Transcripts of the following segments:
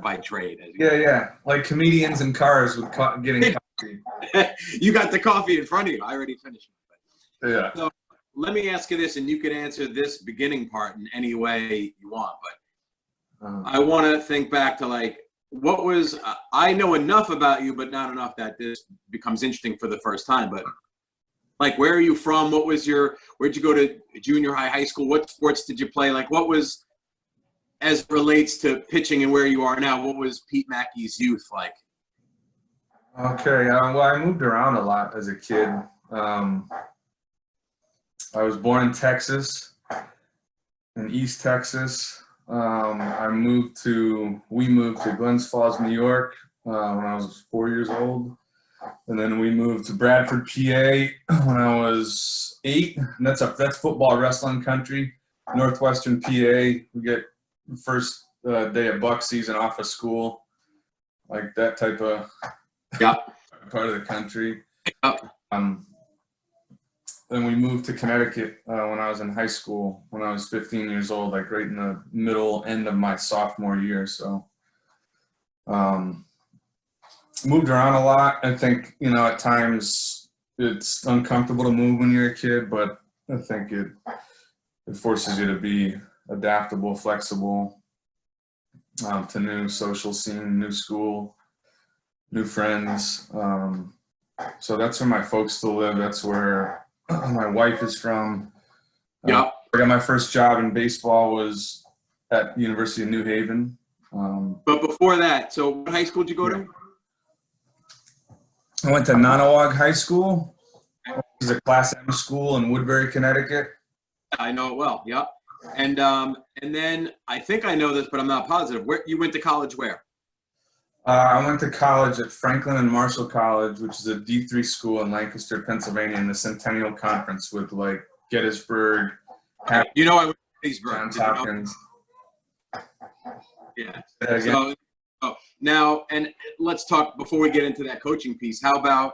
by trade. Yeah. Like comedians in cars with getting coffee. You got the coffee in front of you. I already finished it. Yeah. So let me ask you this, and you can answer this beginning part in any way you want. But I want to think back to like, what was, I know enough about you, but not enough that this becomes interesting for the first time. But like, where are you from? Where'd you go to junior high, high school? What sports did you play? Like, what was, as it relates to pitching and where you are now, what was Pete Maki's youth like? Okay. Well, I moved around a lot as a kid. I was born in Texas, in East Texas. We moved to Glens Falls, New York, when I was 4 years old. And then we moved to Bradford, PA when I was 8. And that's football wrestling country, Northwestern PA. We get the first day of buck season off of school, like that type of part of the country. Then we moved to Connecticut when I was in high school, when I was 15 years old, like right in the middle end of my sophomore year. So moved around a lot. I think, at times it's uncomfortable to move when you're a kid, but I think it forces you to be adaptable, flexible to new social scene, new school, new friends. So that's where my folks still live. That's where my wife is from. I got my first job in baseball was at the University of New Haven. But before that, so what high school did you go to? I went to Nonawag High School. It was a Class M school in Woodbury, Connecticut. I know it well. Yep. And then I think I know this, but I'm not positive. Where you went to college? Where? I went to college at Franklin and Marshall College, which is a D3 school in Lancaster, Pennsylvania, in the Centennial Conference with like Gettysburg. I went to Gettysburg. Johns Hopkins. Yeah. So now, and let's talk before we get into that coaching piece. How about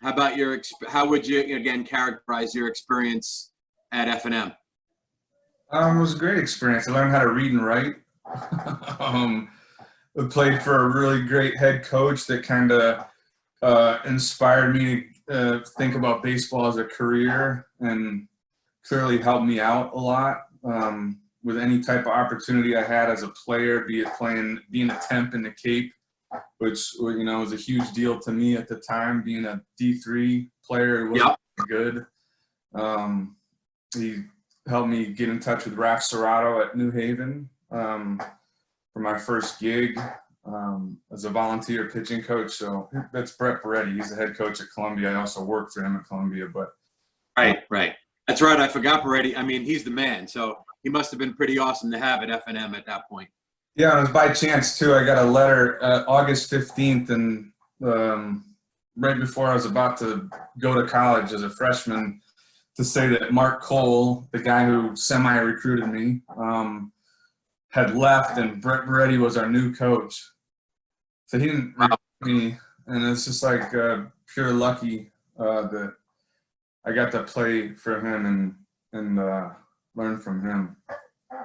how would you again characterize your experience at F&M? It was a great experience. I learned how to read and write. I played for a really great head coach that kind of inspired me to think about baseball as a career and clearly helped me out a lot with any type of opportunity I had as a player, be it being a temp in the Cape, which was a huge deal to me at the time, being a D3 player. It wasn't good. He helped me get in touch with Raf Serrato at New Haven for my first gig as a volunteer pitching coach. So that's Brett Beretti. He's the head coach at Columbia. I also worked for him at Columbia. But Right. That's right. I forgot Beretti. I mean, he's the man. So he must have been pretty awesome to have at F&M at that point. Yeah, it was by chance, too. I got a letter August 15th, and right before I was about to go to college as a freshman, to say that Mark Cole, the guy who semi-recruited me, had left, and Brett Beretti was our new coach. So he didn't recruit me, and it's just like pure lucky that I got to play for him and learn from him.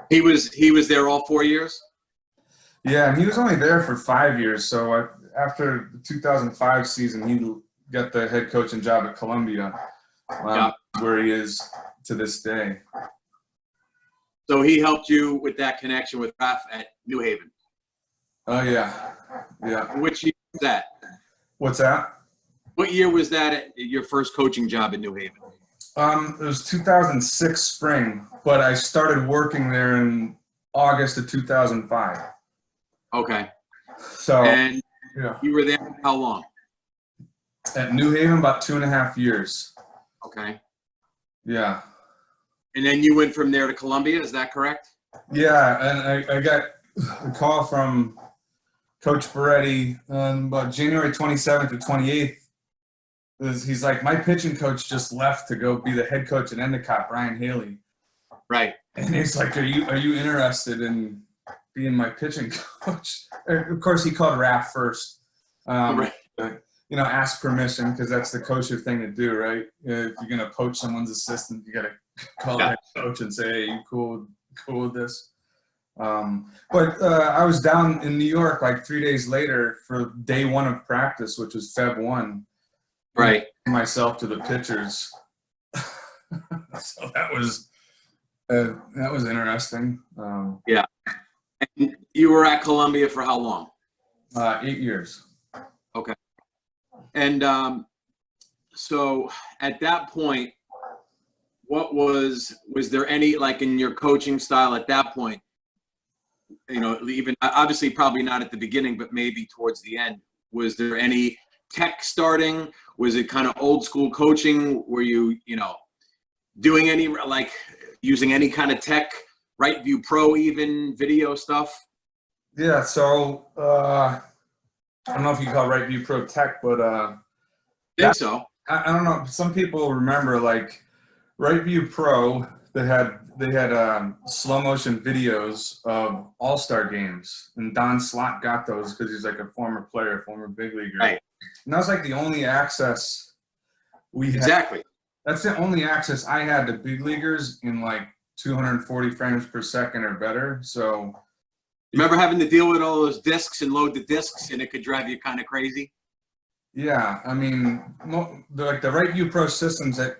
He was there all 4 years? Yeah, and he was only there for 5 years. So after the 2005 season, he got the head coaching job at Columbia, where he is to this day. So he helped you with that connection with Raf at New Haven. Oh, yeah. Which year was that? What's that? What year was that at your first coaching job at New Haven? It was 2006 spring, but I started working there in August of 2005. Okay. So, and you were there for how long? At New Haven, about 2.5 years. Okay. Yeah. And then you went from there to Columbia, is that correct? Yeah, and I got a call from Coach Beretti on about January 27th or 28th. He's like, my pitching coach just left to go be the head coach at Endicott, Brian Haley. Right. And he's like, are you interested in being my pitching coach? Of course, he called Raf first. Right. Ask permission, because that's the kosher thing to do, right? If you're going to poach someone's assistant, you got to call the head coach and say, hey, you cool with this? But I was down in New York like 3 days later for day one of practice, which was Feb 1. Right. Myself to the pitchers. So that was interesting. Yeah. And you were at Columbia for how long? 8 years. Okay. And so at that point, what was there any, like in your coaching style at that point, you know, even obviously probably not at the beginning, but maybe towards the end, was there any tech starting? Was it kind of old school coaching? Were you, you know, doing any, like using any kind of tech, Right View Pro, even video stuff? Yeah. So I don't know if you call Right View Pro tech, but I think so. I don't know. Some people remember like Right View Pro. They had slow motion videos of all-star games, and Don Slott got those because he's like a former player, former big leaguer. Right. And that was like the only access we had. Exactly. That's the only access I had to big leaguers in like 240 frames per second or better. So remember having to deal with all those discs and load the discs, and it could drive you kind of crazy? yeah, I mean, like the Right View Pro systems that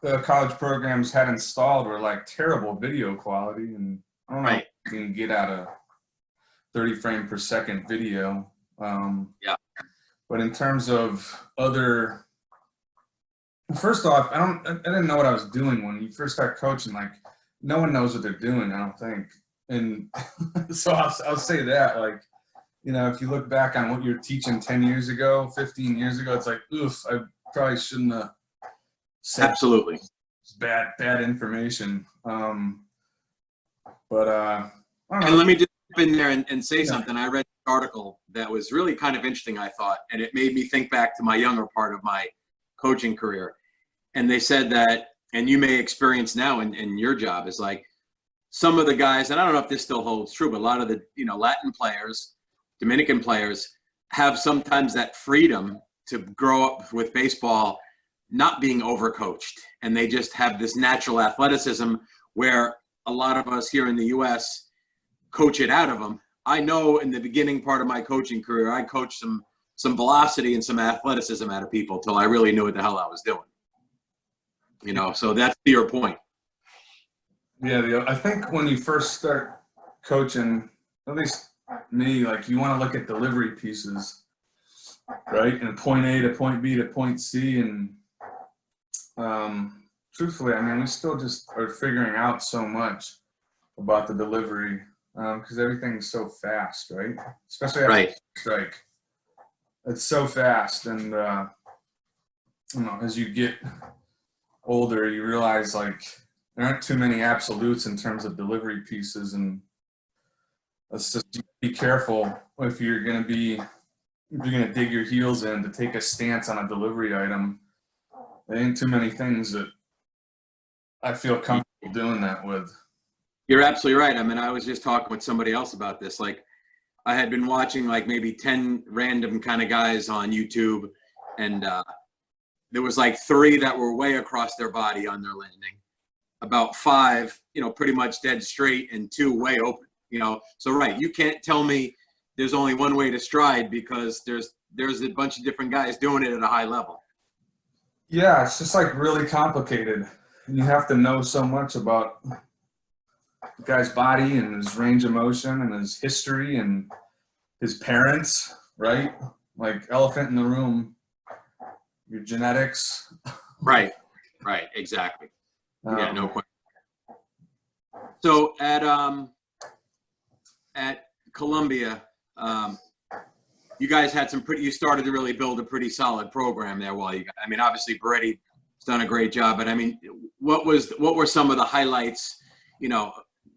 the college programs had installed were like terrible video quality, and I don't know if you can get out a 30 frame per second video. Yeah. But in terms of other, first off, I didn't know what I was doing when you first start coaching. Like, no one knows what they're doing, I don't think. And so I'll say that, like, you know, if you look back on what you're teaching 10 years ago, 15 years ago, it's like, oof, I probably shouldn't have said Absolutely. bad information. And let me just jump in there and say something. I read an article that was really kind of interesting, I thought, and it made me think back to my younger part of my coaching career. And they said that, and you may experience now in your job, is like some of the guys, and I don't know if this still holds true, but a lot of the, you know, Latin players, Dominican players have sometimes that freedom to grow up with baseball not being overcoached, and they just have this natural athleticism where a lot of us here in the U.S. coach it out of them. I know in the beginning part of my coaching career, I coached some velocity and some athleticism out of people till I really knew what the hell I was doing. You know, so that's to your point. Yeah, I think when you first start coaching, at least me, like you want to look at delivery pieces, right? And point A to point B to point C, and truthfully, I mean, we still just are figuring out so much about the delivery because everything's so fast, right? Especially after strike, it's so fast, and you know, as you get older, you realize like there aren't too many absolutes in terms of delivery pieces, and let's just be careful if you're going to dig your heels in to take a stance on a delivery item. There ain't too many things that I feel comfortable doing that with. You're absolutely right. I mean, I was just talking with somebody else about this. Like, I had been watching like maybe 10 random kind of guys on YouTube, and there was like 3 that were way across their body on their landing, about 5, you know, pretty much dead straight, and 2 way open, you know. So, right, you can't tell me there's only one way to stride because there's a bunch of different guys doing it at a high level. Yeah, it's just like really complicated. You have to know so much about the guy's body and his range of motion and his history and his parents, right? Like elephant in the room, your genetics. Right, exactly. Yeah, no question. So at Columbia, you guys had you started to really build a pretty solid program there while I mean, obviously Beretti's done a great job, but I mean, what were some of the highlights, you know,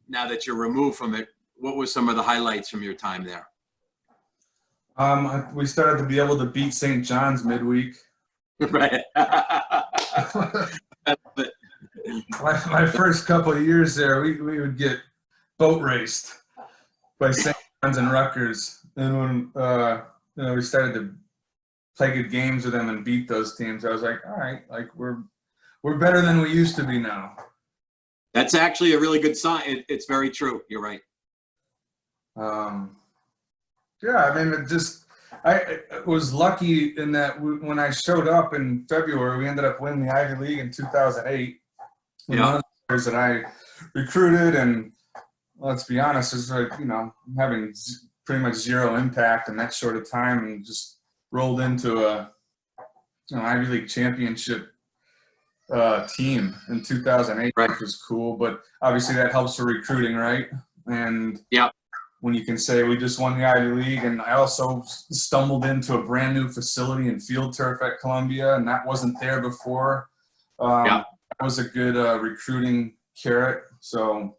now that you're removed from it, what were some of the highlights from your time there? We started to be able to beat St. John's midweek. Right. my first couple of years there, we would get boat raced by St. John's and Rutgers. And when you know, we started to play good games with them and beat those teams, I was like, all right, like we're better than we used to be now. That's actually a really good sign. It's very true. You're right. Yeah, I mean, I was lucky in that when I showed up in February, we ended up winning the Ivy League in 2008. And one Yeah. of the players that I recruited, and let's be honest, is like, having pretty much zero impact in that short of time, and just rolled into a Ivy League championship team in 2008, Right. which was cool. But obviously that helps for recruiting, right? And Yeah. when you can say we just won the Ivy League, and I also stumbled into a brand new facility in field turf at Columbia, and that wasn't there before. Yeah. That was a good recruiting carrot. So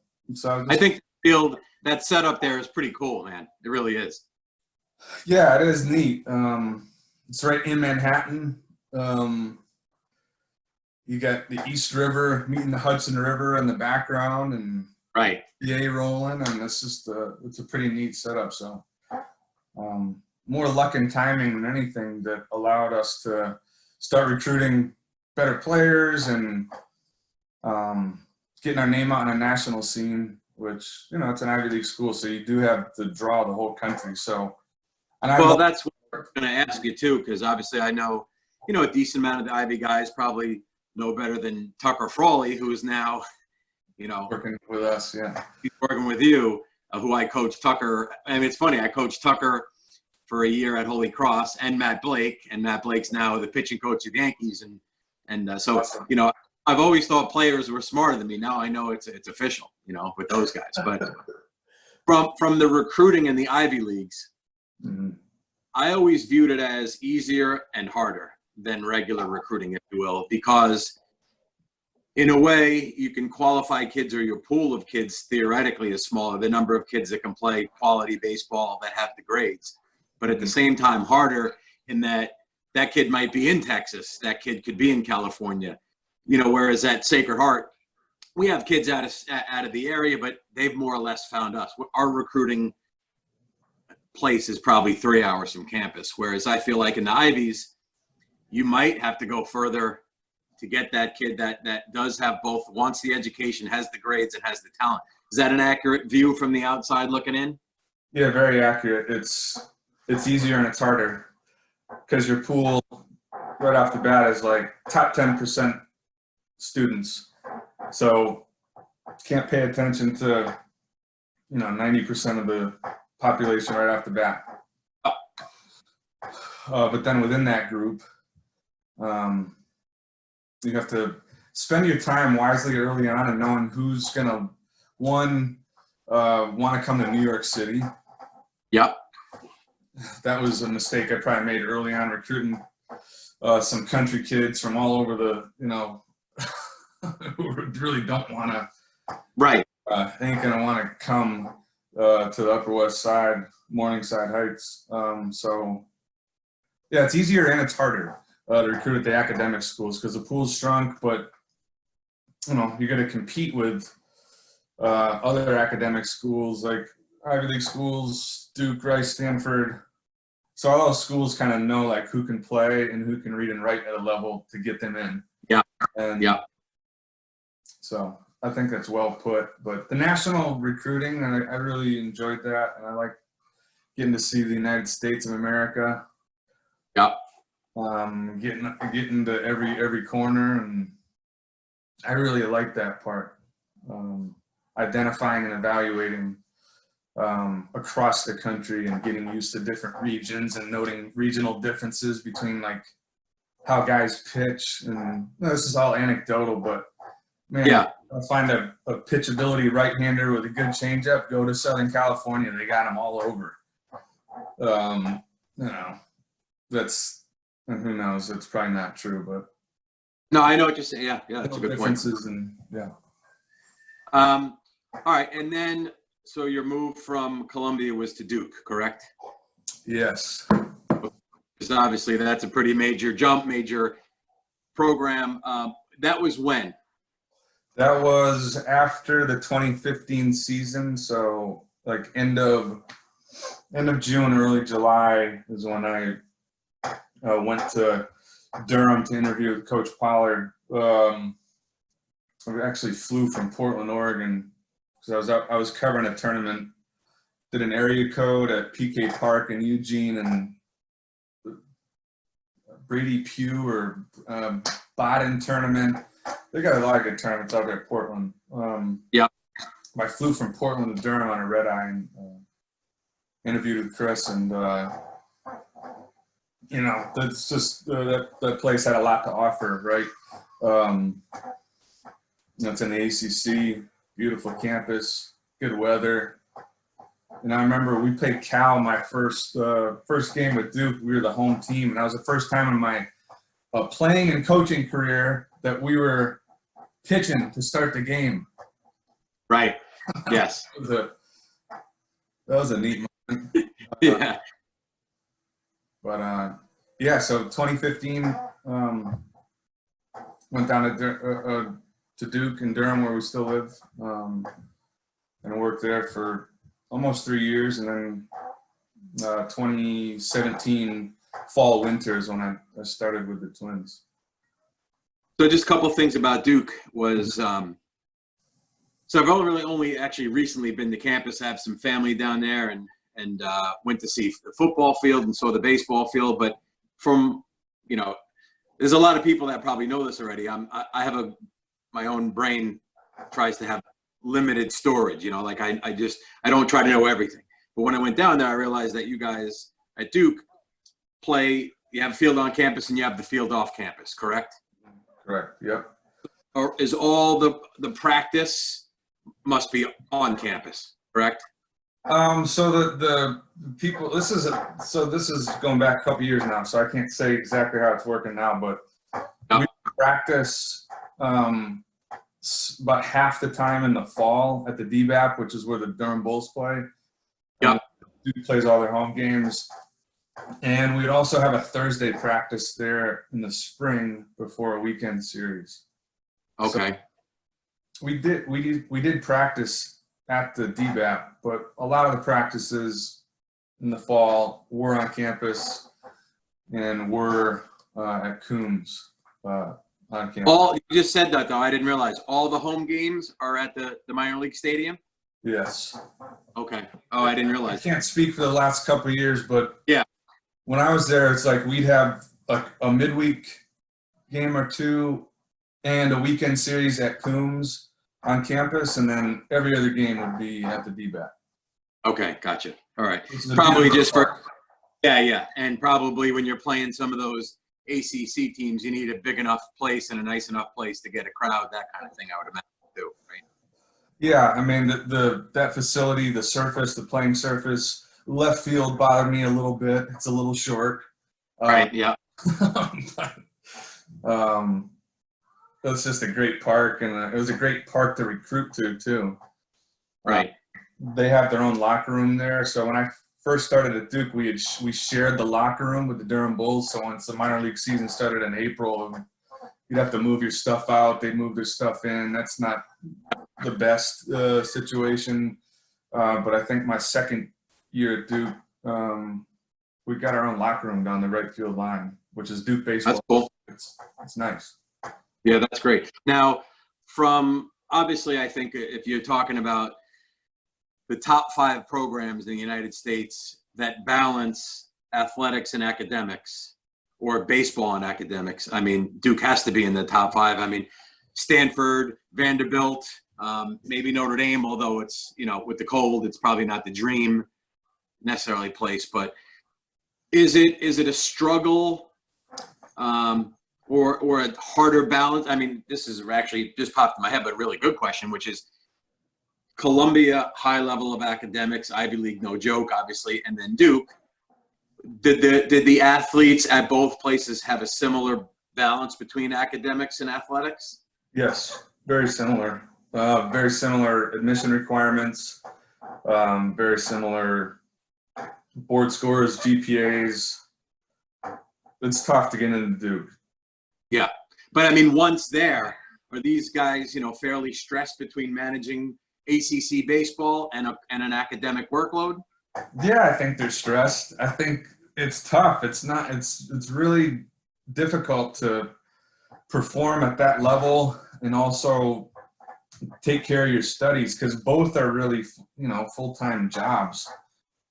I think the field, that setup there is pretty cool, man. It really is. yeah, it is neat. It's right in Manhattan. You got the East River meeting the Hudson River in the background, and Right. PA rolling, and it's a pretty neat setup. So more luck and timing than anything that allowed us to start recruiting better players and getting our name out on a national scene, which, it's an Ivy League school, so you do have to draw the whole country. So, Well, that's what I was going to ask you too, because obviously I know, a decent amount of the Ivy guys probably know better than Tucker Frawley, who is now, working with us. Yeah. he's working with you, who I coached Tucker. I mean, it's funny. I coached Tucker for a year at Holy Cross, and Matt Blake, and Matt Blake's now the pitching coach of the Yankees, and so Awesome. I've always thought players were smarter than me. Now I know it's official, with those guys. But from the recruiting in the Ivy Leagues, Mm-hmm. I always viewed it as easier and harder than regular recruiting, if you will, because in a way you can qualify kids, or your pool of kids theoretically is smaller, the number of kids that can play quality baseball that have the grades, but at the same time harder in that kid might be in Texas, that kid could be in California, whereas at Sacred Heart, we have kids out of the area, but they've more or less found us. Our recruiting place is probably 3 hours from campus, whereas I feel like in the Ivies, you might have to go further to get that kid that does have both, wants the education, has the grades, and has the talent. Is that an accurate view from the outside looking in? Yeah, very accurate. It's easier and it's harder because your pool right off the bat is like top 10% students. So can't pay attention to 90% of the population right off the bat. But then within that group, you have to spend your time wisely early on and knowing who's gonna want to come to New York City. Yep. That was a mistake I probably made early on recruiting some country kids from all over the who really don't want to. Right. Ain't gonna want to come to the Upper West Side, Morningside Heights. So yeah, it's easier and it's harder to recruit at the academic schools because the pool's shrunk, but you're going to compete with other academic schools like Ivy League schools, Duke, Rice, Stanford. So all those schools kind of know like who can play and who can read and write at a level to get them in. Yeah. And yeah. So I think that's well put. But the national recruiting, and I really enjoyed that, and I like getting to see the United States of America. Yeah. Getting to every corner, and I really like that part. Identifying and evaluating across the country and getting used to different regions and noting regional differences between like how guys pitch. And this is all anecdotal, but man, Yeah. I find a pitchability right-hander with a good changeup. Go to Southern California, they got them all over. That's, and who knows? It's probably not true, but no, I know what you're saying. Yeah, that's a good point. Differences and yeah. All right, and then so your move from Columbia was to Duke, correct? Yes. Because obviously that's a pretty major jump, major program. That was when? That was after the 2015 season, so like end of June, early July is when I went to Durham to interview with Coach Pollard. I actually flew from Portland, Oregon, because I was covering a tournament did an area code at PK Park in Eugene, and Brady Pugh or Baden tournament. They got a lot of good tournaments out there at Portland. Yeah. I flew from Portland to Durham on a red eye and interviewed with Chris, and that's just that place had a lot to offer, right? It's in the ACC, beautiful campus, good weather. And I remember we played Cal my first game with Duke. We were the home team, and that was the first time in my playing and coaching career that we were pitching to start the game. Right. Yes. That was a neat moment. Yeah. But yeah, so 2015 went down to Duke in Durham, where we still live, and worked there for almost 3 years, and then 2017 fall winter is when I started with the Twins. So just a couple of things about Duke was, so I've only actually recently been to campus. I have some family down there, and went to see the football field and saw the baseball field. But from, there's a lot of people that probably know this already. I have my own brain tries to have limited storage, like I don't try to know everything. But when I went down there, I realized that you guys at Duke you have a field on campus and you have the field off campus, correct? Correct. Yep. Or is all the practice must be on campus, correct? So the people, this is going back a couple years now, so I can't say exactly how it's working now, but we practice about half the time in the fall at the DBAP, which is where the Durham Bulls play. Yeah. Duke plays all their home games. And we'd also have a Thursday practice there in the spring before a weekend series. Okay. So we did practice at the DBAP, but a lot of the practices in the fall were on campus and were at Coombs on campus. You just said that, though. I didn't realize all the home games are at the minor league stadium. Yes. Okay. Oh, I didn't realize. I can't speak for the last couple of years, but yeah, when I was there, it's like we'd have a midweek game or two and a weekend series at Coombs on campus, and then every other game would be at the DBAP. Okay, gotcha. All right. Probably just for yeah, and probably when you're playing some of those ACC teams, you need a big enough place and a nice enough place to get a crowd, that kind of thing, I would imagine too, right? Yeah, I mean that facility, the surface, the playing surface, left field bothered me a little bit. It's a little short. Right. Yeah. It's just a great park, and it was a great park to recruit to too. Right. They have their own locker room there. So when I first started at Duke, we shared the locker room with the Durham Bulls. So once the minor league season started in April, you'd have to move your stuff out. They'd move their stuff in. That's not the best situation. But I think my second year at Duke, we got our own locker room down the right field line, which is Duke baseball. That's cool. It's nice. Yeah, that's great. Now, obviously, I think if you're talking about the top 5 programs in the United States that balance athletics and academics, or baseball and academics, I mean, Duke has to be in the top 5. I mean, Stanford, Vanderbilt, maybe Notre Dame, although it's, with the cold, it's probably not the dream necessarily place. But is it a struggle or a harder balance? I mean, this is actually just popped in my head, but a really good question, which is Columbia, high level of academics, Ivy League, no joke, obviously, and then Duke. Did the athletes at both places have a similar balance between academics and athletics? Yes, very similar. Very similar admission requirements. Very similar board scores, GPAs. It's tough to get into Duke. Yeah, but I mean, once there, are these guys, fairly stressed between managing ACC baseball and an academic workload? Yeah, I think they're stressed. I think it's tough. It's really difficult to perform at that level and also take care of your studies, because both are really, full-time jobs.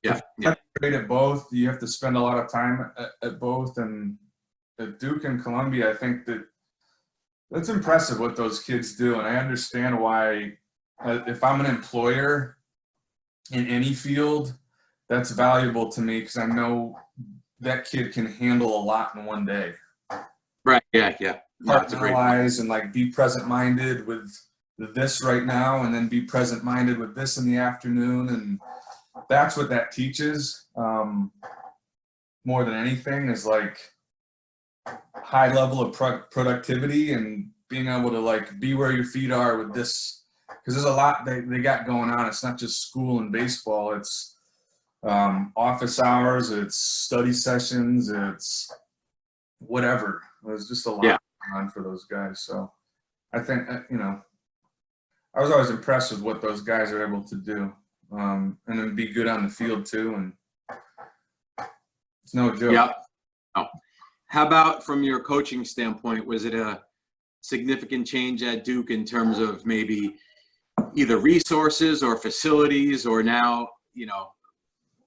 Yeah, yeah, Great at both. You have to spend a lot of time at both. And at Duke and Columbia, I think that's impressive what those kids do. And I understand why, if I'm an employer in any field, that's valuable to me because I know that kid can handle a lot in one day. right, yeah, yeah. No, that's a great point. Compartmentalize and like be present-minded with this right now, and then be present-minded with this in the afternoon, and that's what that teaches. More than anything is like high level of productivity and being able to like be where your feet are with this, because there's a lot they got going on. It's not just school and baseball. It's office hours, it's study sessions, it's whatever. There's just a lot Yeah. going on for those guys. So I think, I was always impressed with what those guys are able to do, and then be good on the field too. And it's no joke. Yeah. Oh. How about from your coaching standpoint, was it a significant change at Duke in terms of maybe either resources or facilities, or now,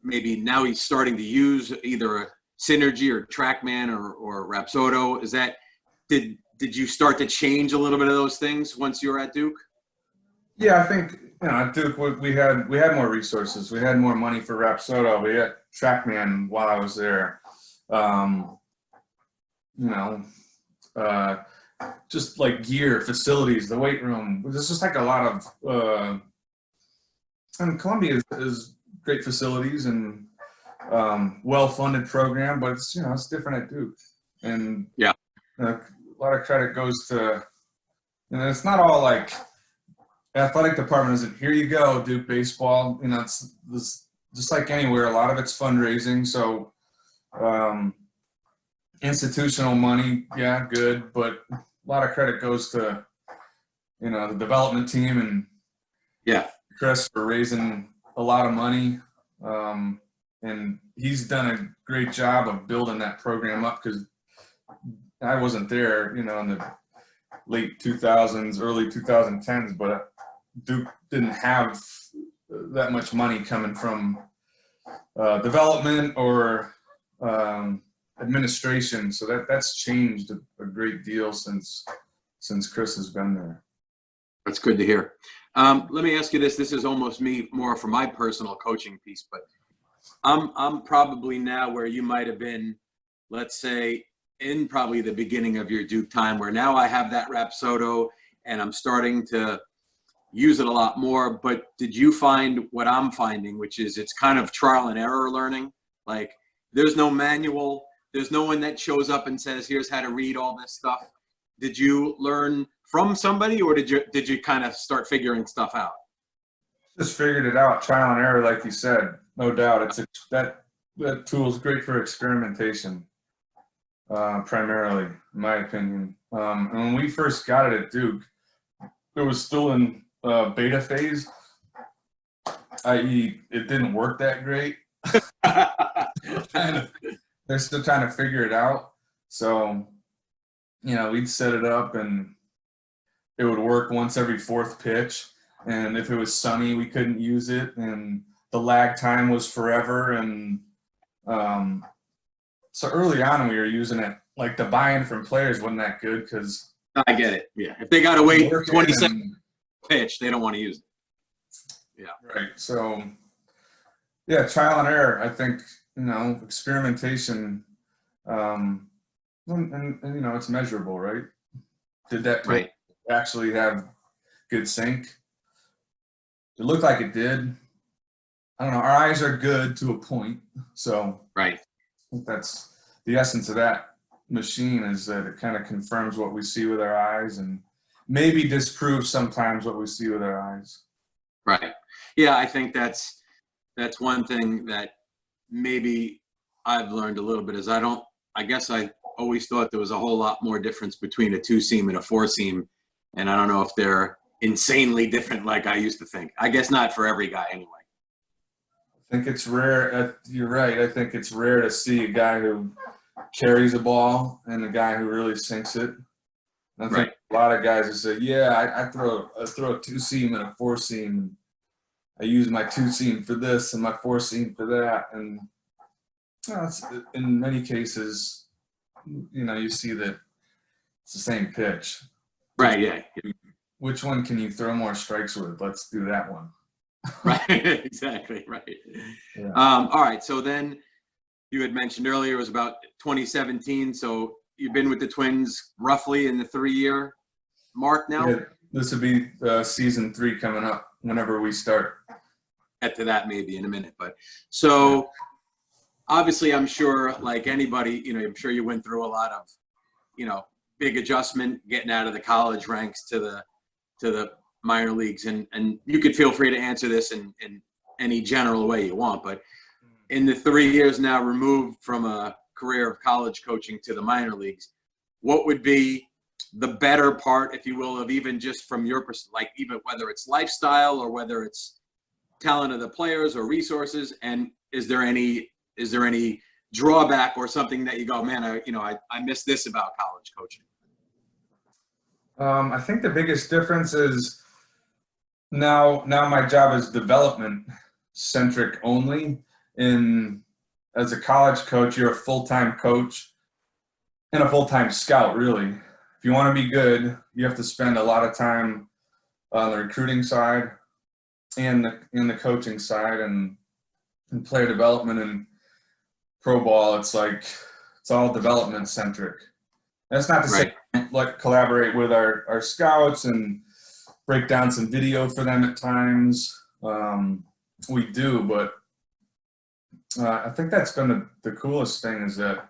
maybe now he's starting to use either a Synergy or TrackMan or Rapsodo? Is that, did you start to change a little bit of those things once you were at Duke? Yeah, I think at Duke we had more resources. We had more money for Rapsodo. We had TrackMan while I was there. Just like gear, facilities, the weight room. There's just like a lot of. And Columbia is great facilities and well-funded program, but it's different at Duke. And yeah, a lot of credit goes to. It's not all like. Athletic department isn't, here you go, Duke baseball. It's just like anywhere. A lot of it's fundraising. So institutional money, yeah, good. But a lot of credit goes to, the development team and yeah, Chris for raising a lot of money. And he's done a great job of building that program up, because I wasn't there, in the late 2000s, early 2010s, but Duke didn't have that much money coming from development or administration, so that's changed a great deal since Chris has been there. that's good to hear. Let me ask you this. This is almost me more for my personal coaching piece, but I'm probably now where you might have been, let's say, in probably the beginning of your Duke time, where now I have that Rapsodo and I'm starting to use it a lot more. But did you find what I'm finding, which is it's kind of trial and error learning? Like, there's no manual, there's no one that shows up and says, here's how to read all this stuff. Did you learn from somebody, or did you kind of start figuring stuff out? Just figured it out, trial and error, like you said. No doubt, that tool is great for experimentation, primarily, in my opinion. And when we first got it at Duke, it was still in beta phase, i.e., it didn't work that great. They're still trying to figure it out. So, we'd set it up and it would work once every fourth pitch. And if it was sunny, we couldn't use it. And the lag time was forever. And so early on, we were using it. Like, the buy-in from players wasn't that good because. I get it. Yeah. If they got to wait 20 seconds pitch, they don't want to use it. Yeah. Right. So, yeah, trial and error. I think, experimentation, and it's measurable, right? Did that Right. actually have good sync? It looked like it did. I don't know. Our eyes are good to a point. So Right. I think that's the essence of that machine, is that it kind of confirms what we see with our eyes and maybe disproves sometimes what we see with our eyes. Right. Yeah, I think that's one thing that maybe I've learned a little bit is I guess I always thought there was a whole lot more difference between a two-seam and a four-seam. And I don't know if they're insanely different like I used to think. I guess not for every guy anyway. I think it's rare. You're right. I think it's rare to see a guy who carries a ball and a guy who really sinks it. I think a lot of guys will say, yeah, I throw a two-seam and a four-seam. I use my 2-seam for this and my 4-seam for that. And in many cases, you see that it's the same pitch. Right. Yeah. Which one can you throw more strikes with? Let's do that one. Right. Exactly. Right. Yeah. All right. So then you had mentioned earlier it was about 2017. So you've been with the Twins roughly in the 3-year mark now? Yeah, this would be season 3 coming up whenever we start. Get to that maybe in a minute. But so obviously I'm sure like anybody, I'm sure you went through a lot of, big adjustment getting out of the college ranks to the minor leagues. And you could feel free to answer this in any general way you want. But in the 3 years now removed from a career of college coaching to the minor leagues, what would be the better part, if you will, of even just from your perspective, like even whether it's lifestyle or whether it's talent of the players or resources? And is there any drawback or something that you go, man, I miss this about college coaching? I think the biggest difference is now my job is development centric only. As a college coach, you're a full-time coach and a full-time scout, really. If you want to be good, you have to spend a lot of time on the recruiting side and the coaching side and player development and pro ball. It's all development centric. That's not to say like collaborate with our scouts and break down some video for them at times. We do, but I think that's been the coolest thing is that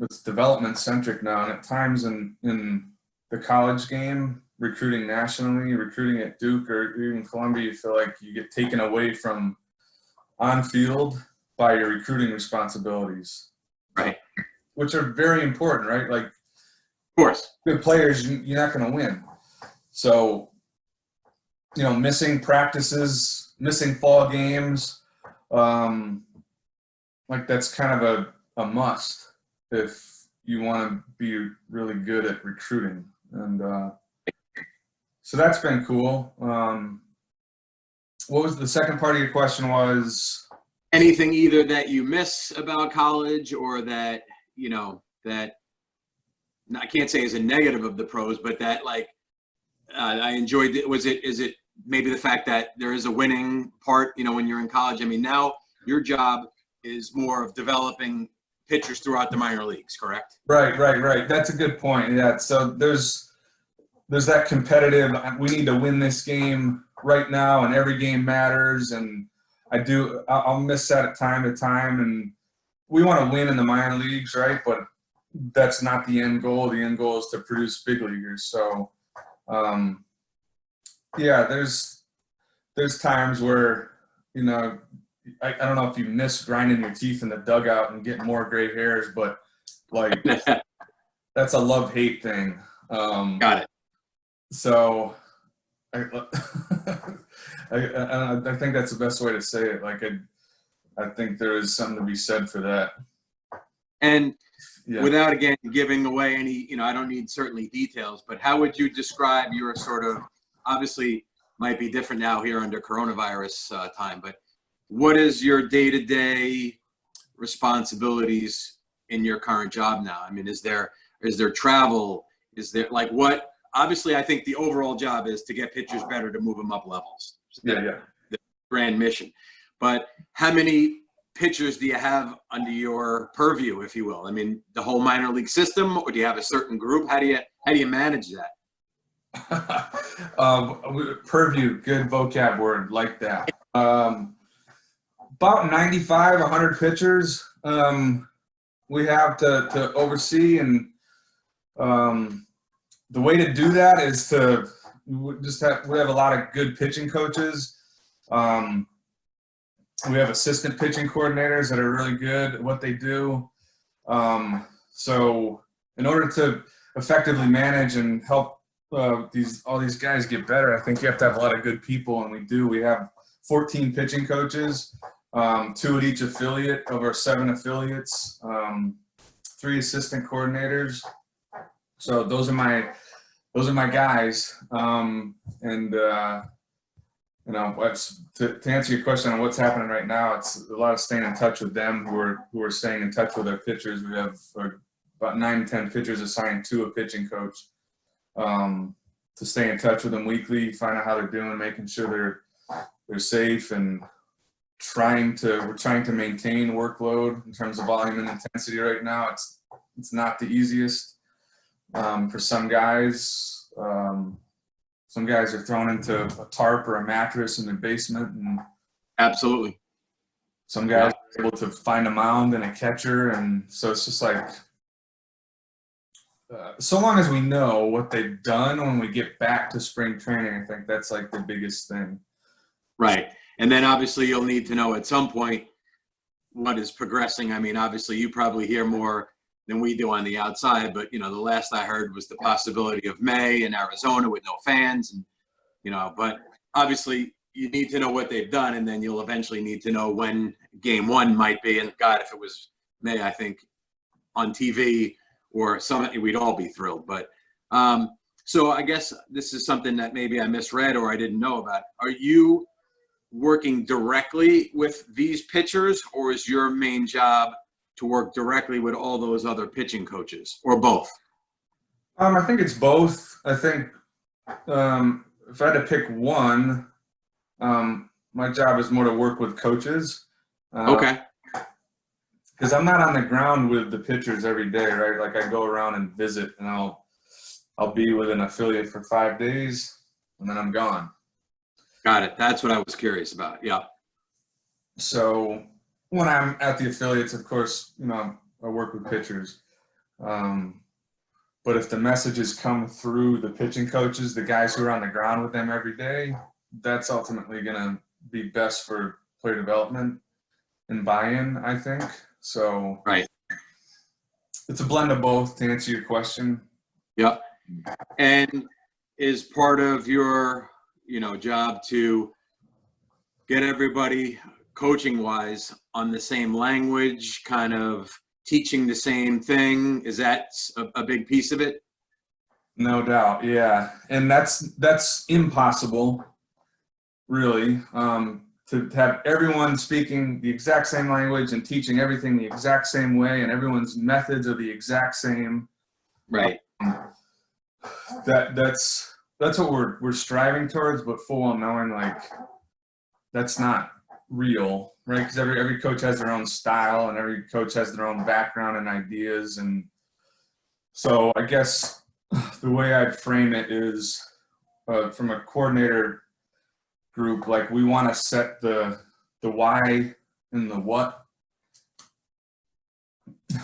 it's development centric now, and at times in the college game, recruiting nationally, recruiting at Duke or even Columbia, you feel like you get taken away from on field by your recruiting responsibilities, right? Which are very important, right? Like, of course, good players, you're not going to win. So, missing practices, missing fall games, like that's kind of a must if you want to be really good at recruiting. And so that's been cool. What was the second part of your question? Was anything either that you miss about college or that, that I can't say is a negative of the pros, but that I enjoyed it. Is it maybe the fact that there is a winning part, when you're in college? I mean, now your job is more of developing pitchers throughout the minor leagues, correct? Right. That's a good point. Yeah. So there's that competitive, we need to win this game right now and every game matters. And I'll miss that at time to time. And we want to win in the minor leagues, right? But that's not the end goal. The end goal is to produce big leaguers. So, there's times where, I don't know if you miss grinding your teeth in the dugout and getting more gray hairs, but that's a love-hate thing. Got it. So I think that's the best way to say it. I think there is something to be said for that. And without, again, giving away any, I don't need certainly details, but how would you describe your sort of, obviously might be different now here under coronavirus time, but what is your day-to-day responsibilities in your current job now? I mean, is there travel? Is there what? Obviously, I think the overall job is to get pitchers better, to move them up levels. The grand mission. But how many pitchers do you have under your purview, if you will? I mean, the whole minor league system, or do you have a certain group? How do you manage that? Purview, good vocab word, like that. About 95, 100 pitchers we have to oversee, and the way to do that is we have a lot of good pitching coaches. We have assistant pitching coordinators that are really good at what they do. So in order to effectively manage and help all these guys get better, I think you have to have a lot of good people, and we do. We have 14 pitching coaches, 2 at each affiliate of our 7 affiliates, 3 assistant coordinators. So those are my guys, and you know, to answer your question on what's happening right now, it's a lot of staying in touch with them who are staying in touch with our pitchers. We have about 9 to 10 pitchers assigned to a pitching coach, to stay in touch with them weekly, find out how they're doing, making sure they're safe, and we're trying to maintain workload in terms of volume and intensity right now. It's not the easiest for some guys. Some guys are thrown into a tarp or a mattress in their basement, and Absolutely. some guys are able to find a mound and a catcher, and so it's just like, so long as we know what they've done when we get back to spring training, I think that's like the biggest thing. Right. And then obviously you'll need to know at some point what is progressing. I mean, obviously you probably hear more than we do on the outside, but you know, the last I heard was the possibility of May in Arizona with no fans, and you know, but obviously you need to know what they've done, and then you'll eventually need to know when game one might be. And God, if it was May, I think on TV or something, we'd all be thrilled. But so I guess this is something that maybe I misread or I didn't know about. Are you working directly with these pitchers, or is your main job to work directly with all those other pitching coaches, or both? I think it's both. I think if I had to pick one, my job is more to work with coaches. Okay. Because I'm not on the ground with the pitchers every day, right? Like I go around and visit, and I'll be with an affiliate for 5 days, and then I'm gone. Got it. That's what I was curious about. Yeah. So when I'm at the affiliates, of course, you know, I work with pitchers. But if the messages come through the pitching coaches, the guys who are on the ground with them every day, that's ultimately going to be best for player development and buy-in, I think. So right. It's a blend of both, to answer your question. Yeah. And is part of your, you know, job to get everybody coaching wise on the same language, kind of teaching the same thing? Is that a big piece of it? No doubt. Yeah. And that's impossible, really, to have everyone speaking the exact same language and teaching everything the exact same way, and everyone's methods are the exact same. Right. That's what we're striving towards, but full on knowing like that's not real, right? Because every coach has their own style, and every coach has their own background and ideas. And so I guess the way I'd frame it is from a coordinator group, like we want to set the why and the what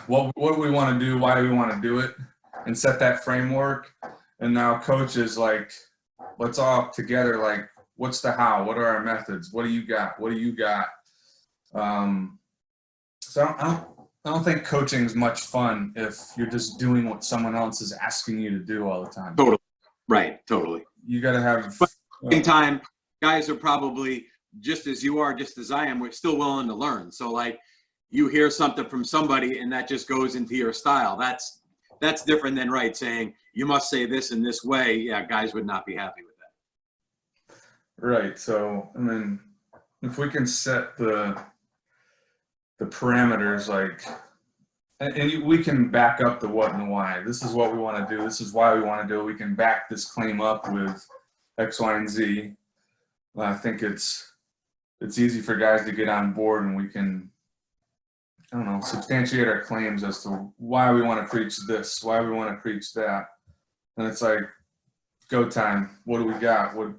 do we want to do, why do we want to do it, and set that framework. And now coaches, like, let's all together, like, what's the how, what are our methods, what do you got, so I don't think coaching is much fun if you're just doing what someone else is asking you to do all the time. Totally. Right. Totally. You got to have. But at the same time, guys are probably just as you are, just as I am. We're still willing to learn. So like, you hear something from somebody and that just goes into your style. That's different than saying you must say this in this way. Yeah, guys would not be happy with that. Right. So I mean, if we can set the parameters, like, and we can back up the what and the why. This is what we want to do. This is why we want to do it. We can back this claim up with X, Y, and Z. I think it's easy for guys to get on board, and we can, I don't know, substantiate our claims as to why we want to preach this, why we want to preach that. And it's like, go time. What do we got? What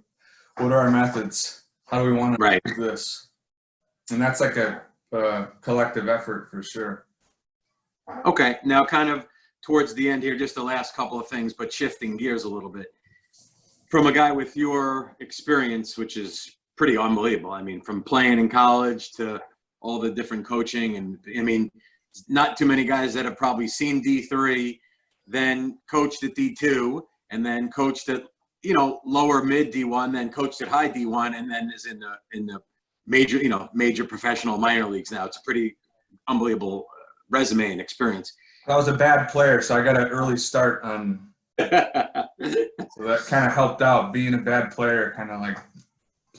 are our methods? How do we want to do this? And that's like a collective effort for sure. Okay, now kind of towards the end here, just the last couple of things, but shifting gears a little bit. From a guy with your experience, which is pretty unbelievable. I mean, from playing in college to all the different coaching, and I mean, not too many guys that have probably seen D3, then coached at D2, and then coached at, you know, lower mid D1, then coached at high D1, and then is in the major, you know, major professional minor leagues now. It's a pretty unbelievable resume and experience. I was a bad player, so I got an early start on. So that kind of helped out. Being a bad player kind of like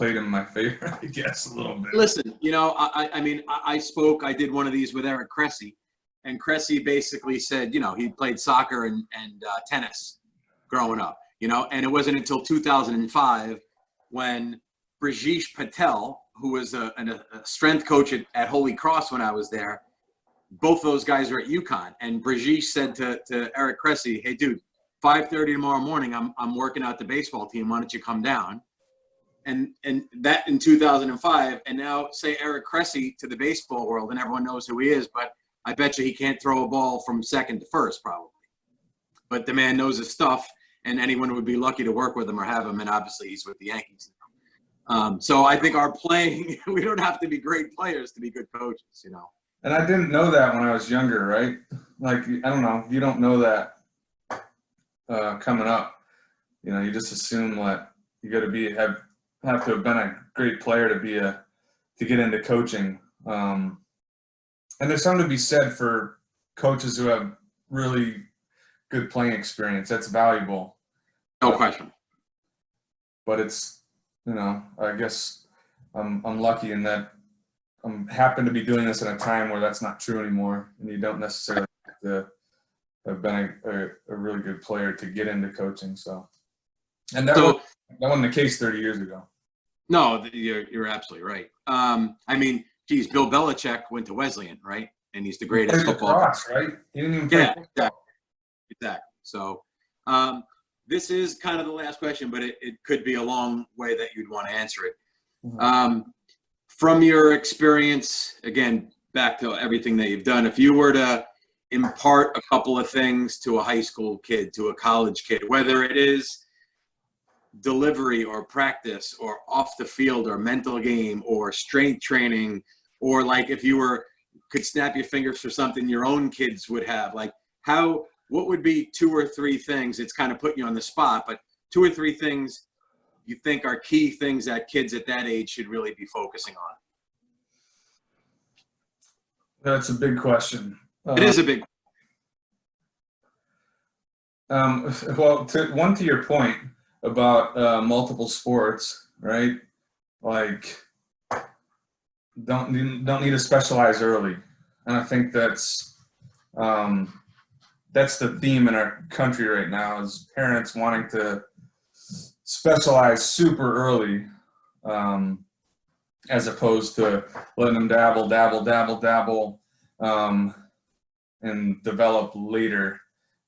played in my favor, I guess, a little bit. Listen, I mean, I did one of these with Eric Cressy, and Cressy basically said, he played soccer and tennis growing up, and it wasn't until 2005 when Brijesh Patel, who was a strength coach at Holy Cross when I was there, both those guys were at UConn, and Brijesh said to Eric Cressy, "Hey, dude, 5:30 tomorrow morning, I'm working out the baseball team. Why don't you come down?" And that in 2005, and now say Eric Cressy to the baseball world, and everyone knows who he is, but I bet you he can't throw a ball from second to first, probably. But the man knows his stuff, and anyone would be lucky to work with him or have him, and obviously he's with the Yankees now. So I think our playing, we don't have to be great players to be good coaches, And I didn't know that when I was younger, right? Like, I don't know, you don't know that coming up. You just assume that you got to have to have been a great player to get into coaching. And there's something to be said for coaches who have really good playing experience. That's valuable. No question. But it's, I guess I'm lucky in that I'm happen to be doing this at a time where that's not true anymore, and you don't necessarily have to have been a really good player to get into coaching. So, and that wasn't the case 30 years ago. No, you're absolutely right. I mean, geez, Bill Belichick went to Wesleyan, right? And he's the greatest football player. Right? He didn't even play football. Exactly. So, this is kind of the last question, but it could be a long way that you'd want to answer it. Mm-hmm. From your experience, again, back to everything that you've done, if you were to impart a couple of things to a high school kid, to a college kid, whether it is delivery or practice or off the field or mental game or strength training, or like if you could snap your fingers for something your own kids would have, like what would be 2 or 3 things? It's kind of putting you on the spot, but 2 or 3 things you think are key things that kids at that age should really be focusing on? That's a big question. It is a big well, to your point about multiple sports, right? Like, don't need to specialize early, and I think that's the theme in our country right now, is parents wanting to specialize super early, as opposed to letting them dabble, and develop later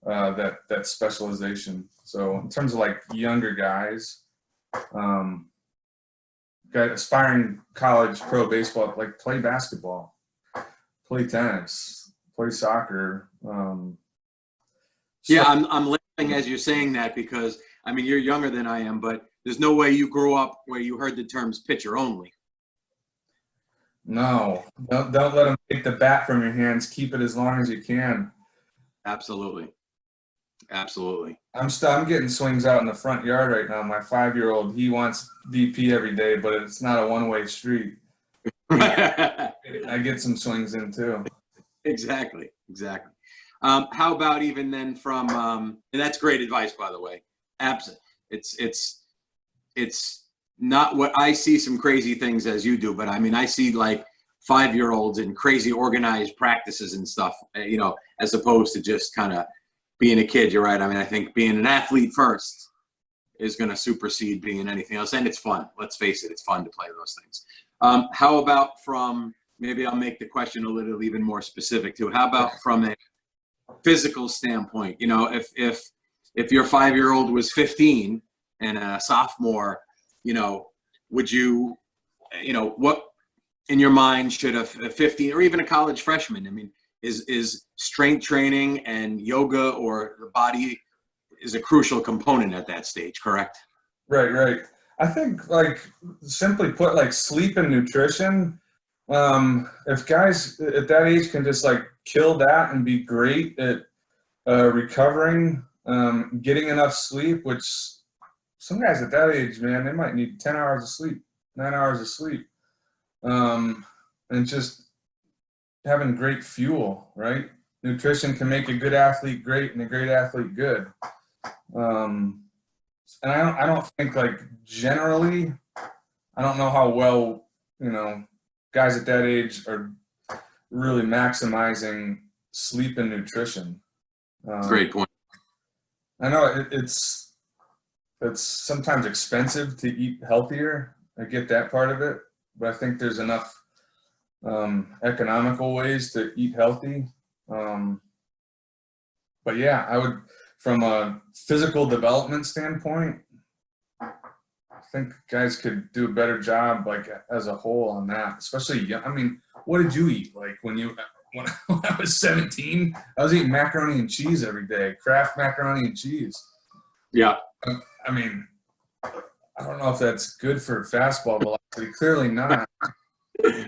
that specialization. So in terms of like younger guys, aspiring college pro baseball, like play basketball, play tennis, play soccer. Yeah, I'm laughing as you're saying that because, I mean, you're younger than I am, but there's no way you grew up where you heard the terms pitcher only. No, don't let them take the bat from your hands. Keep it as long as you can. Absolutely. I'm getting swings out in the front yard right now. My 5-year-old, he wants DP every day, but it's not a one-way street. I get some swings in too. Exactly. How about even then from, and that's great advice, by the way. It's not what I see, some crazy things as you do, but I mean, I see like 5-year-olds in crazy organized practices and stuff, as opposed to just kind of being a kid. You're right. I mean, I think being an athlete first is going to supersede being anything else. And it's fun. Let's face it. It's fun to play those things. How about maybe I'll make the question a little even more specific too. How about from a physical standpoint? If your 5-year-old was 15 and a sophomore, would you, what in your mind should a 15 or even a college freshman, I mean, is strength training and yoga or the body is a crucial component at that stage, correct? Right. I think, like, simply put, like sleep and nutrition, if guys at that age can just like kill that and be great at recovering, getting enough sleep, which some guys at that age, man, they might need 10 hours of sleep, 9 hours of sleep, and just having great fuel, right? Nutrition can make a good athlete great and a great athlete good. And I don't think, like, generally I don't know how well, guys at that age are really maximizing sleep and nutrition. Great point. I know it's sometimes expensive to eat healthier. I get that part of it, but I think there's enough economical ways to eat healthy. But yeah, I would, from a physical development standpoint, I think guys could do a better job, like as a whole, on that. Especially, I mean, what did you eat like when I was 17? I was eating macaroni and cheese every day, Kraft macaroni and cheese. Yeah. I mean, I don't know if that's good for fastball velocity. Clearly not.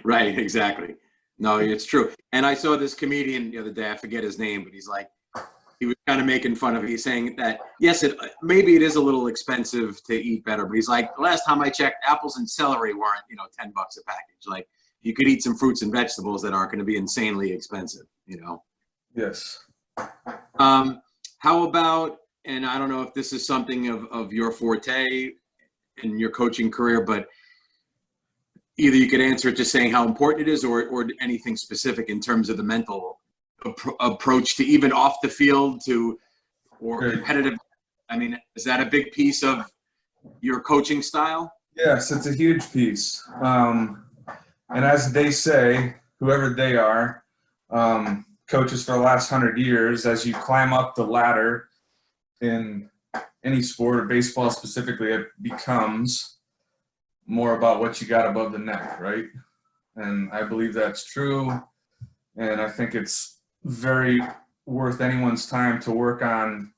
Right, exactly. No, it's true. And I saw this comedian the other day, I forget his name, but he was kind of making fun of it. He's saying that, yes, maybe it is a little expensive to eat better, but he's like, the last time I checked, apples and celery weren't, $10 a package. Like, you could eat some fruits and vegetables that aren't going to be insanely expensive, Yes. How about, and I don't know if this is something of your forte in your coaching career, but either you could answer it just saying how important it is, or anything specific in terms of the mental approach to even off the field or competitive. I mean, is that a big piece of your coaching style? Yes, it's a huge piece. And as they say, whoever they are, coaches for the last 100 years, as you climb up the ladder in any sport, or baseball specifically, it becomes more about what you got above the neck, right? And I believe that's true. And I think it's very worth anyone's time to work on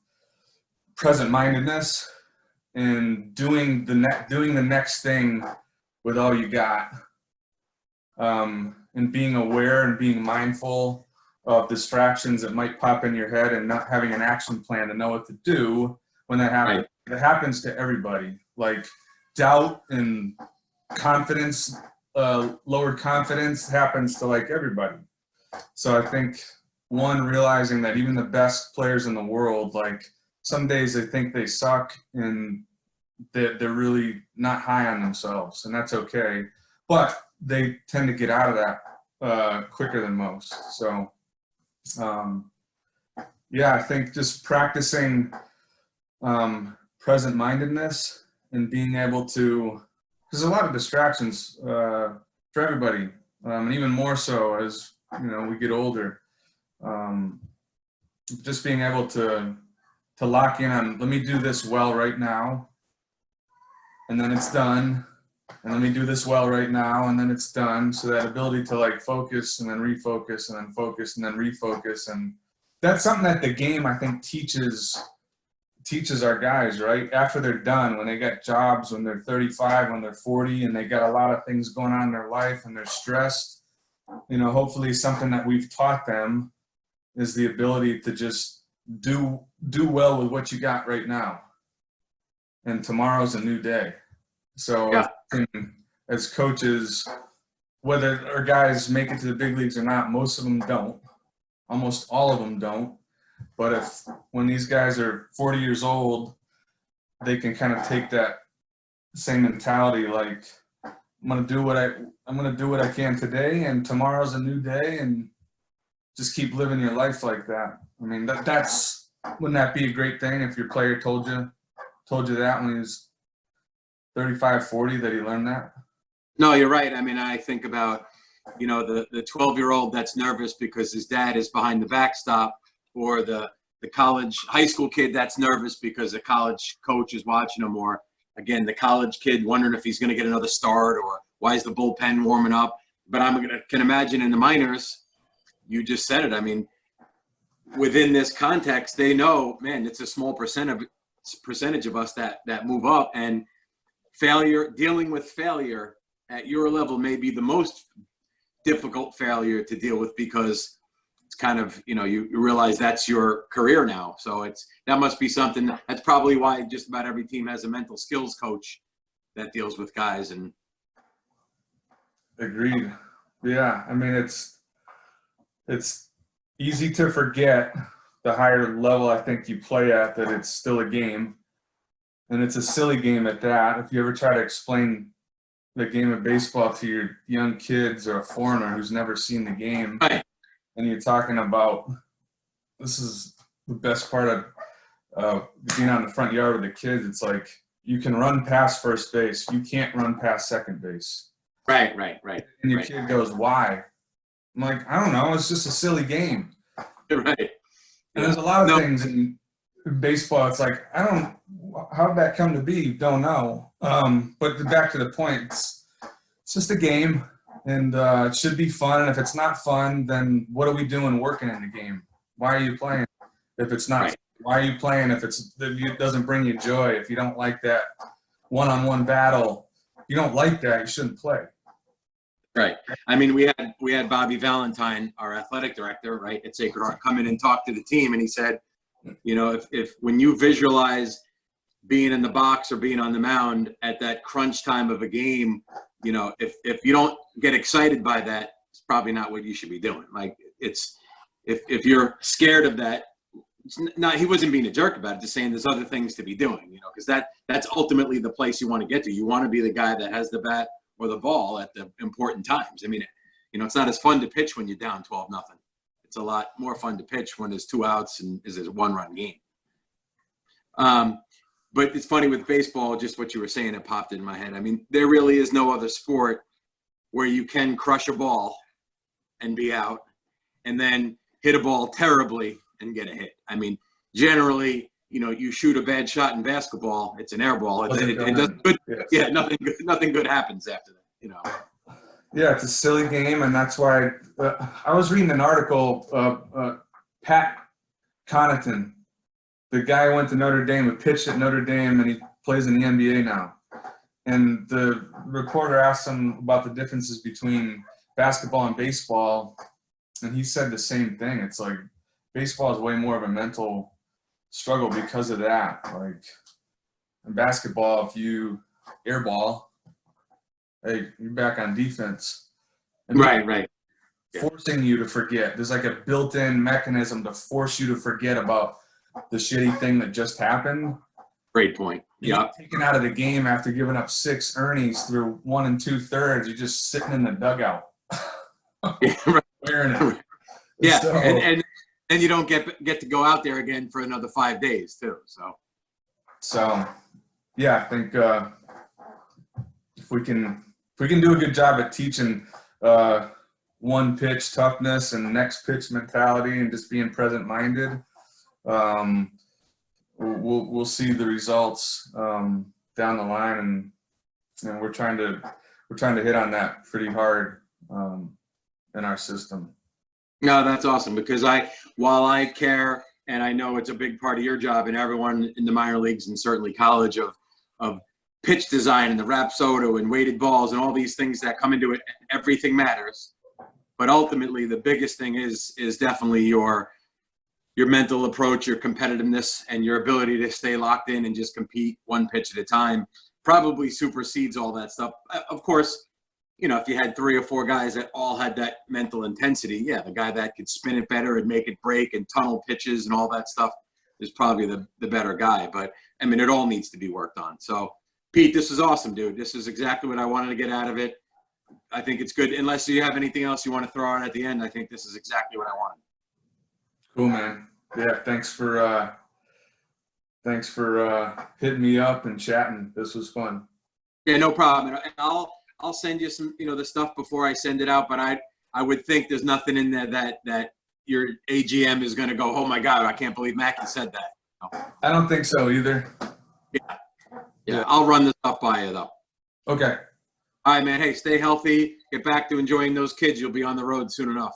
present-mindedness and doing the next thing with all you got, and being aware and being mindful of distractions that might pop in your head, and not having an action plan to know what to do when that happens. Right. It happens to everybody. Like doubt and confidence, lowered confidence happens to like everybody. So I think, one, realizing that even the best players in the world, like some days they think they suck and they're really not high on themselves, and that's okay. But they tend to get out of that quicker than most. So yeah, I think just practicing present-mindedness and being able to, there's a lot of distractions for everybody, and even more so as we get older. Just being able to lock in on, let me do this well right now, and then it's done, and let me do this well right now, and then it's done. So that ability to like focus and then refocus and then focus and then refocus, and that's something that the game, I think, teaches our guys, right? After they're done, when they got jobs, when they're 35, when they're 40, and they got a lot of things going on in their life and they're stressed, hopefully something that we've taught them is the ability to just do well with what you got right now. And tomorrow's a new day. So yeah. As coaches, whether our guys make it to the big leagues or not, most of them don't. Almost all of them don't. But when these guys are 40 years old, they can kind of take that same mentality, like, I'm gonna do what I can today, and tomorrow's a new day, and just keep living your life like that. I mean, wouldn't that be a great thing if your player told you that when he was 35, 40, that he learned that? No, you're right. I mean, I think about, the 12-year-old that's nervous because his dad is behind the backstop, or the high school kid that's nervous because the college coach is watching him, or again, the college kid wondering if he's going to get another start, or why is the bullpen warming up. But can imagine in the minors, you just said it. I mean, within this context, they know, man, it's a small percentage of us that move up, and dealing with failure at your level may be the most difficult failure to deal with, because it's kind of, you realize that's your career now. So that must be something. That's probably why just about every team has a mental skills coach that deals with guys. And agreed. Yeah, I mean, it's easy to forget the higher level I think you play at, that it's still a game, and it's a silly game at that. If you ever try to explain the game of baseball to your young kids or a foreigner who's never seen the game, Right. and you're talking about this is the best part of being on the front yard with the kids. It's like you can run past first base, you can't run past second base. Right. And your kid goes, "Why?" I'm like, "I don't know. It's just a silly game." Right. And there's a lot of things in baseball. It's like, how did that come to be? Don't know. But back to the point, it's just a game, and it should be fun. And if it's not fun, then what are we doing working in the game? Why are you playing? If it's not, Right. Why are you playing? If it doesn't bring you joy, if you don't like that one-on-one battle, you don't like that, you shouldn't play. Right. I mean, we had Bobby Valentine, our athletic director, right, at Sacred Heart, come in and talk to the team, and he said, you know, if when you visualize being in the box or being on the mound at that crunch time of a game, you know, if you don't get excited by that, it's probably not what you should be doing. Like, it's if you're scared of that, it's not, he wasn't being a jerk about it, just saying there's other things to be doing, you know, because that's ultimately the place you want to get to. You want to be the guy that has the bat or the ball at the important times. I mean, you know, it's not as fun to pitch when you're down 12-0. It's a lot more fun to pitch when there's 2 outs and is a 1-run game. But it's funny with baseball, just what you were saying, it popped in my head. I mean, there really is no other sport where you can crush a ball and be out and then hit a ball terribly and get a hit. I mean, generally, you know, you shoot a bad shot in basketball, it's an air ball. It doesn't good. Yes. Yeah, nothing good happens after that, you know. Yeah, it's a silly game, and that's why I was reading an article. Pat Connaughton, the guy who went to Notre Dame, who pitched at Notre Dame, and he plays in the NBA now. And the reporter asked him about the differences between basketball and baseball, and he said the same thing. It's like baseball is way more of a mental struggle because of that. Like in basketball, if you airball, hey, you're back on defense. And Right. Forcing you to forget. There's like a built-in mechanism to force you to forget about the shitty thing that just happened. Great point. Yeah. Taken out of the game after giving up 6 earnings through 1 2/3. You're just sitting in the dugout. Yeah, right. Wearing it. Yeah, So, and you don't get to go out there again for another 5 days too. So yeah, I think if we can do a good job at teaching one pitch toughness and next pitch mentality and just being present minded, we'll see the results down the line, and we're trying to hit on that pretty hard in our system. No, that's awesome, because while I care, and I know it's a big part of your job and everyone in the minor leagues and certainly college of pitch design and the Rapsodo and weighted balls and all these things that come into it, everything matters. But ultimately, the biggest thing is definitely your mental approach, your competitiveness, and your ability to stay locked in and just compete one pitch at a time probably supersedes all that stuff. Of course, you know, if you had 3 or 4 guys that all had that mental intensity, yeah, the guy that could spin it better and make it break and tunnel pitches and all that stuff is probably the better guy. But, I mean, it all needs to be worked on. So, Pete, this is awesome, dude. This is exactly what I wanted to get out of it. I think it's good. Unless you have anything else you want to throw on at the end, I think this is exactly what I wanted. Cool, man. Yeah, thanks for hitting me up and chatting. This was fun. Yeah, no problem. And I'll send you some, you know, the stuff before I send it out. But I would think there's nothing in there that your AGM is going to go, oh my God, I can't believe Maki said that. No. I don't think so either. Yeah. I'll run this stuff by you though. Okay. All right, man. Hey, stay healthy. Get back to enjoying those kids. You'll be on the road soon enough.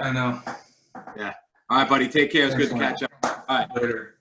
I know. Yeah. All right, buddy. Take care. It's Thanks, good to catch up. All right. Later.